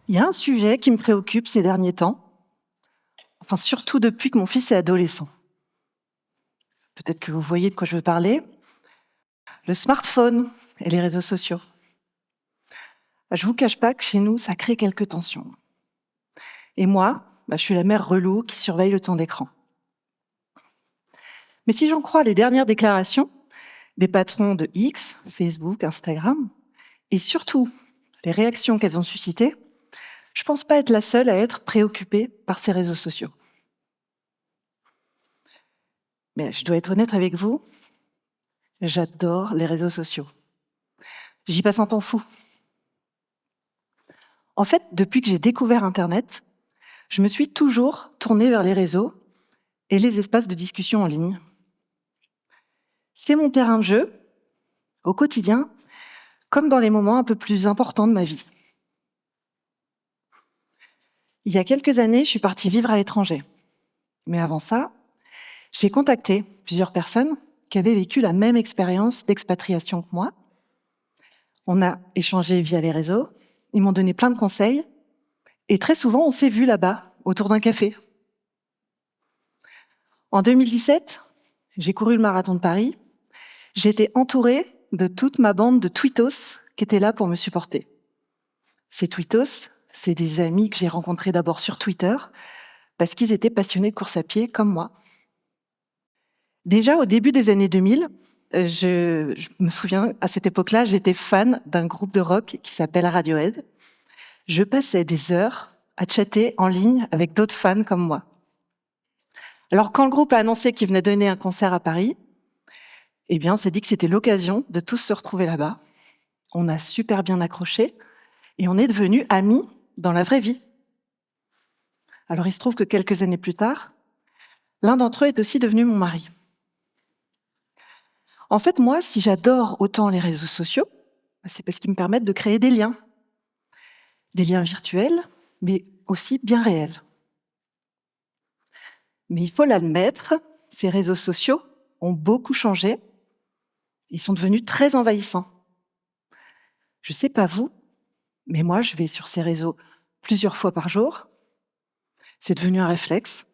Il y a un sujet qui me préoccupe ces derniers temps, enfin surtout depuis que mon fils est adolescent. Peut-être que vous voyez de quoi je veux parler. Le smartphone et les réseaux sociaux. Je vous cache pas que chez nous, ça crée quelques tensions. Et moi, je suis la mère relou qui surveille le temps d'écran. Mais si j'en crois les dernières déclarations des patrons de X, Facebook, Instagram, et surtout les réactions qu'elles ont suscitées, je pense pas être la seule à être préoccupée par ces réseaux sociaux. Mais je dois être honnête avec vous, j'adore les réseaux sociaux. J'y passe un temps fou. En fait, depuis que j'ai découvert Internet, je me suis toujours tournée vers les réseaux et les espaces de discussion en ligne. C'est mon terrain de jeu, au quotidien, comme dans les moments un peu plus importants de ma vie. Il y a quelques années, je suis partie vivre à l'étranger. Mais avant ça, j'ai contacté plusieurs personnes qui avaient vécu la même expérience d'expatriation que moi. On a échangé via les réseaux, ils m'ont donné plein de conseils, et très souvent, on s'est vus là-bas, autour d'un café. En 2017, j'ai couru le marathon de Paris. J'étais entourée de toute ma bande de tweetos qui étaient là pour me supporter. Ces tweetos, c'est des amis que j'ai rencontrés d'abord sur Twitter, parce qu'ils étaient passionnés de course à pied comme moi. Déjà au début des années 2000, je me souviens, à cette époque-là, j'étais fan d'un groupe de rock qui s'appelle Radiohead. Je passais des heures à chatter en ligne avec d'autres fans comme moi. Alors quand le groupe a annoncé qu'il venait donner un concert à Paris, on s'est dit que c'était l'occasion de tous se retrouver là-bas. On a super bien accroché et on est devenus amis dans la vraie vie. Alors il se trouve que quelques années plus tard, l'un d'entre eux est aussi devenu mon mari. En fait, moi, si j'adore autant les réseaux sociaux, c'est parce qu'ils me permettent de créer des liens. Des liens virtuels, mais aussi bien réels. Mais il faut l'admettre, ces réseaux sociaux ont beaucoup changé. Ils sont devenus très envahissants. Je ne sais pas vous, mais moi, je vais sur ces réseaux plusieurs fois par jour. C'est devenu un réflexe.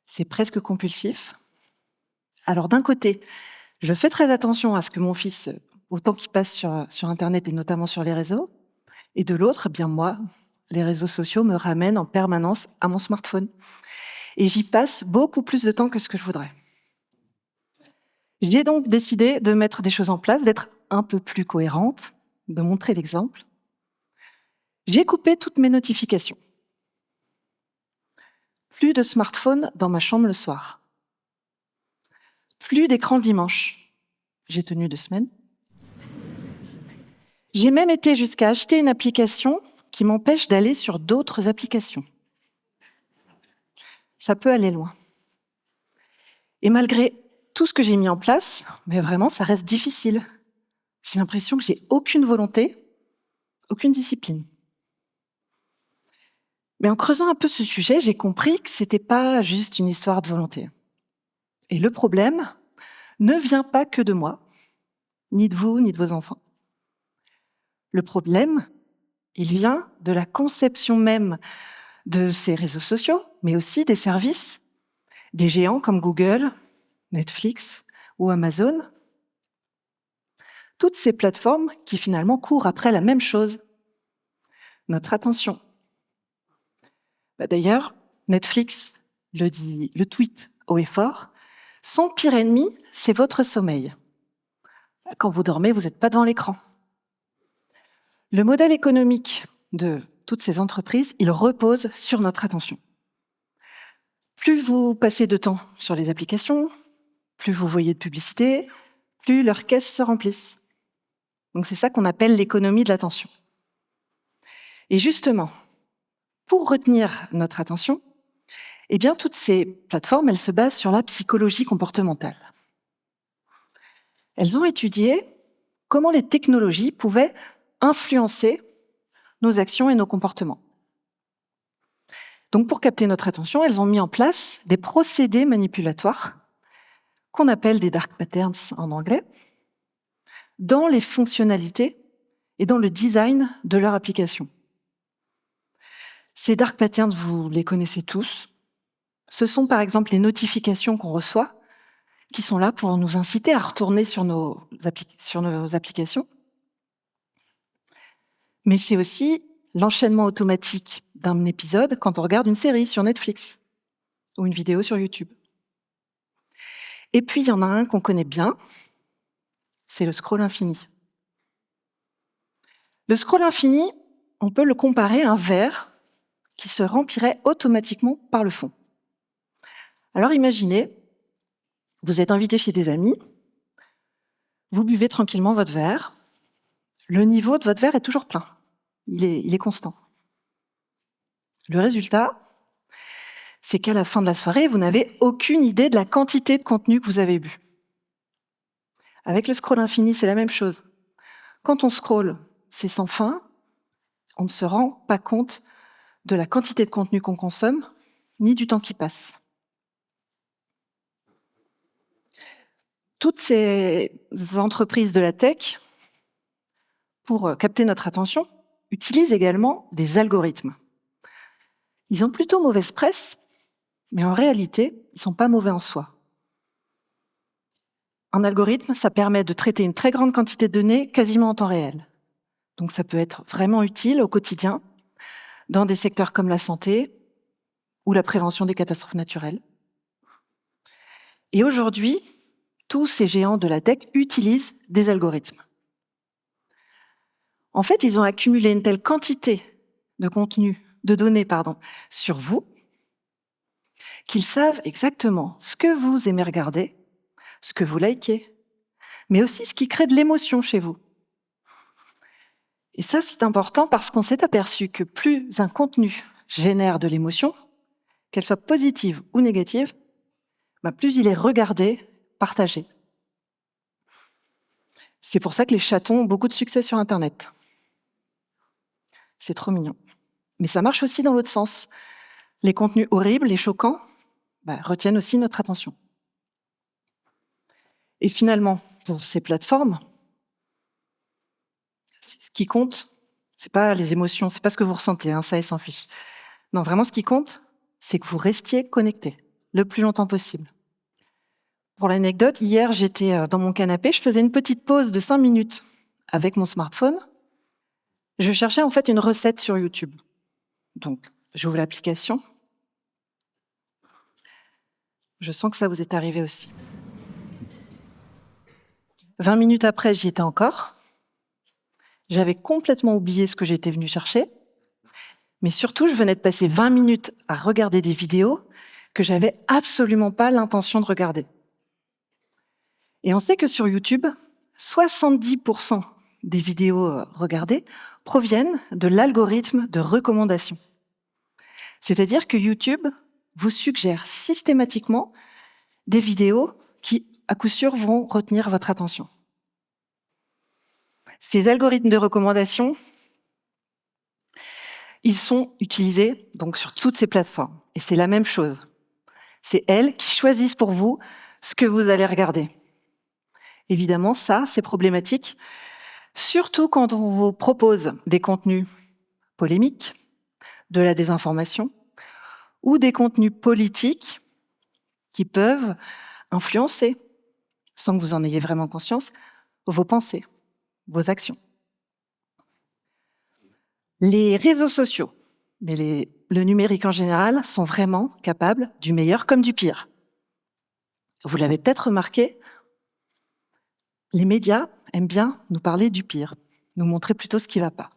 C'est presque compulsif. Alors d'un côté, je fais très attention à ce que mon fils, autant qu'il passe sur Internet et notamment sur les réseaux, et de l'autre, moi, les réseaux sociaux me ramènent en permanence à mon smartphone. Et j'y passe beaucoup plus de temps que ce que je voudrais. J'ai donc décidé de mettre des choses en place, d'être un peu plus cohérente, de montrer l'exemple. J'ai coupé toutes mes notifications. Plus de smartphone dans ma chambre le soir. Plus d'écran le dimanche. J'ai tenu 2 semaines. J'ai même été jusqu'à acheter une application qui m'empêche d'aller sur d'autres applications. Ça peut aller loin. Et malgré tout ce que j'ai mis en place, mais vraiment, ça reste difficile. J'ai l'impression que j'ai aucune volonté, aucune discipline. Mais en creusant un peu ce sujet, j'ai compris que c'était pas juste une histoire de volonté. Et le problème ne vient pas que de moi, ni de vous, ni de vos enfants. Le problème, il vient de la conception même de ces réseaux sociaux, mais aussi des services, des géants comme Google, Netflix ou Amazon. Toutes ces plateformes qui finalement courent après la même chose, notre attention. D'ailleurs, Netflix le tweet haut et fort, son pire ennemi, c'est votre sommeil. Quand vous dormez, vous n'êtes pas devant l'écran. Le modèle économique de toutes ces entreprises, il repose sur notre attention. Plus vous passez de temps sur les applications, plus vous voyez de publicité, plus leurs caisses se remplissent. Donc c'est ça qu'on appelle l'économie de l'attention. Et justement, pour retenir notre attention, toutes ces plateformes, elles se basent sur la psychologie comportementale. Elles ont étudié comment les technologies pouvaient influencer nos actions et nos comportements. Donc pour capter notre attention, elles ont mis en place des procédés manipulatoires qu'on appelle des dark patterns en anglais, dans les fonctionnalités et dans le design de leur application. Ces dark patterns, vous les connaissez tous. Ce sont par exemple les notifications qu'on reçoit, qui sont là pour nous inciter à retourner sur nos applications. Mais c'est aussi l'enchaînement automatique d'un épisode quand on regarde une série sur Netflix ou une vidéo sur YouTube. Et puis, il y en a un qu'on connaît bien, c'est le scroll infini. Le scroll infini, on peut le comparer à un verre qui se remplirait automatiquement par le fond. Alors imaginez, vous êtes invité chez des amis, vous buvez tranquillement votre verre, le niveau de votre verre est toujours plein, il est constant. Le résultat, c'est qu'à la fin de la soirée, vous n'avez aucune idée de la quantité de contenu que vous avez bu. Avec le scroll infini, c'est la même chose. Quand on scrolle, c'est sans fin, on ne se rend pas compte de la quantité de contenu qu'on consomme, ni du temps qui passe. Toutes ces entreprises de la tech, pour capter notre attention, utilisent également des algorithmes. Ils ont plutôt mauvaise presse, mais en réalité, ils ne sont pas mauvais en soi. Un algorithme, ça permet de traiter une très grande quantité de données quasiment en temps réel. Donc ça peut être vraiment utile au quotidien, dans des secteurs comme la santé ou la prévention des catastrophes naturelles. Et aujourd'hui, tous ces géants de la tech utilisent des algorithmes. En fait, ils ont accumulé une telle quantité de données sur vous, qu'ils savent exactement ce que vous aimez regarder, ce que vous likez, mais aussi ce qui crée de l'émotion chez vous. Et ça, c'est important parce qu'on s'est aperçu que plus un contenu génère de l'émotion, qu'elle soit positive ou négative, plus il est regardé, partagé. C'est pour ça que les chatons ont beaucoup de succès sur Internet. C'est trop mignon. Mais ça marche aussi dans l'autre sens. Les contenus horribles et choquants retiennent aussi notre attention. Et finalement, pour ces plateformes, ce qui compte, c'est pas les émotions, c'est pas ce que vous ressentez, ça ils s'en fichent. Non, vraiment ce qui compte, c'est que vous restiez connectés le plus longtemps possible. Pour l'anecdote, hier j'étais dans mon canapé, je faisais une petite pause de 5 minutes avec mon smartphone. Je cherchais en fait une recette sur YouTube. Donc, j'ouvre l'application. Je sens que ça vous est arrivé aussi. 20 minutes après, j'y étais encore. J'avais complètement oublié ce que j'étais venue chercher. Mais surtout, je venais de passer 20 minutes à regarder des vidéos que j'avais absolument pas l'intention de regarder. Et on sait que sur YouTube, 70% des vidéos regardées proviennent de l'algorithme de recommandation. C'est-à-dire que YouTube vous suggère systématiquement des vidéos qui, à coup sûr, vont retenir votre attention. Ces algorithmes de recommandation, ils sont utilisés donc sur toutes ces plateformes. Et c'est la même chose. C'est elles qui choisissent pour vous ce que vous allez regarder. Évidemment, ça, c'est problématique, surtout quand on vous propose des contenus polémiques, de la désinformation, ou des contenus politiques qui peuvent influencer, sans que vous en ayez vraiment conscience, vos pensées, vos actions. Les réseaux sociaux, mais le numérique en général, sont vraiment capables du meilleur comme du pire. Vous l'avez peut-être remarqué, les médias aiment bien nous parler du pire, nous montrer plutôt ce qui ne va pas,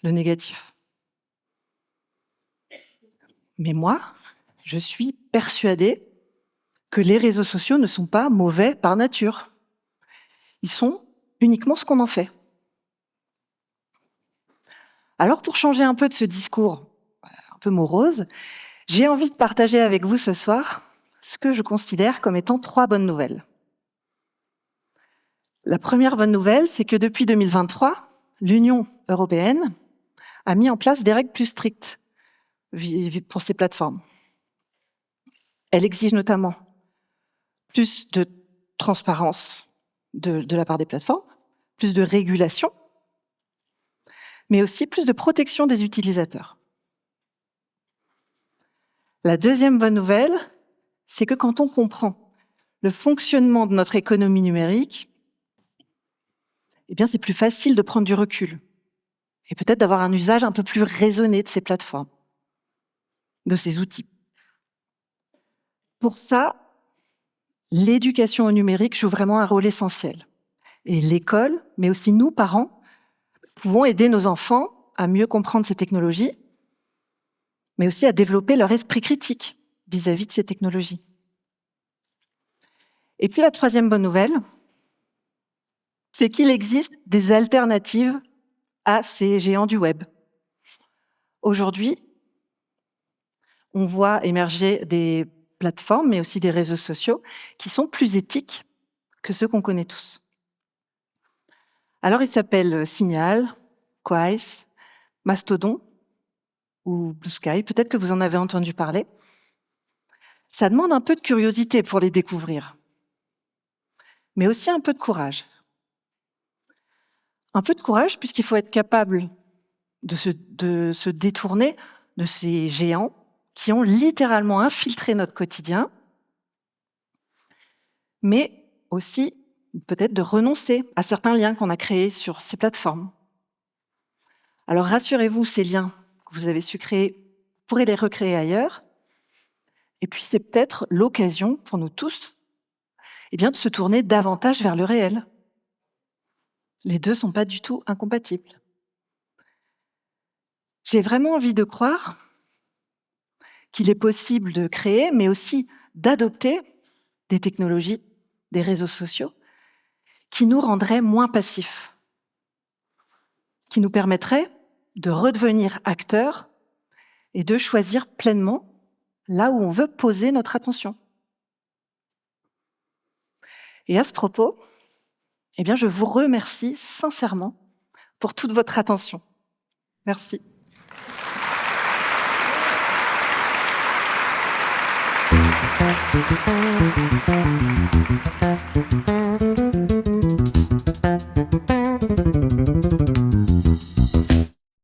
le négatif. Mais moi, je suis persuadée que les réseaux sociaux ne sont pas mauvais par nature. Ils sont uniquement ce qu'on en fait. Alors, pour changer un peu de ce discours un peu morose, j'ai envie de partager avec vous ce soir ce que je considère comme étant 3 bonnes nouvelles. La première bonne nouvelle, c'est que depuis 2023, l'Union européenne a mis en place des règles plus strictes pour ces plateformes. Elle exige notamment plus de transparence de la part des plateformes, plus de régulation, mais aussi plus de protection des utilisateurs. La deuxième bonne nouvelle, c'est que quand on comprend le fonctionnement de notre économie numérique, eh bien, c'est plus facile de prendre du recul et peut-être d'avoir un usage un peu plus raisonné de ces plateformes, de ces outils. Pour ça, l'éducation au numérique joue vraiment un rôle essentiel. Et l'école, mais aussi nous, parents, pouvons aider nos enfants à mieux comprendre ces technologies, mais aussi à développer leur esprit critique vis-à-vis de ces technologies. Et puis la troisième bonne nouvelle, c'est qu'il existe des alternatives à ces géants du web. Aujourd'hui, on voit émerger des plateformes, mais aussi des réseaux sociaux, qui sont plus éthiques que ceux qu'on connaît tous. Alors, ils s'appellent Signal, Quaïs, Mastodon ou Blue Sky. Peut-être que vous en avez entendu parler. Ça demande un peu de curiosité pour les découvrir, mais aussi un peu de courage. Un peu de courage puisqu'il faut être capable de se détourner de ces géants qui ont littéralement infiltré notre quotidien, mais aussi peut-être de renoncer à certains liens qu'on a créés sur ces plateformes. Alors rassurez-vous, ces liens que vous avez su créer, vous pourrez les recréer ailleurs. Et puis c'est peut-être l'occasion pour nous tous de se tourner davantage vers le réel. Les deux ne sont pas du tout incompatibles. J'ai vraiment envie de croire qu'il est possible de créer, mais aussi d'adopter des technologies, des réseaux sociaux, qui nous rendraient moins passifs, qui nous permettraient de redevenir acteurs et de choisir pleinement là où on veut poser notre attention. Et à ce propos, je vous remercie sincèrement pour toute votre attention. Merci.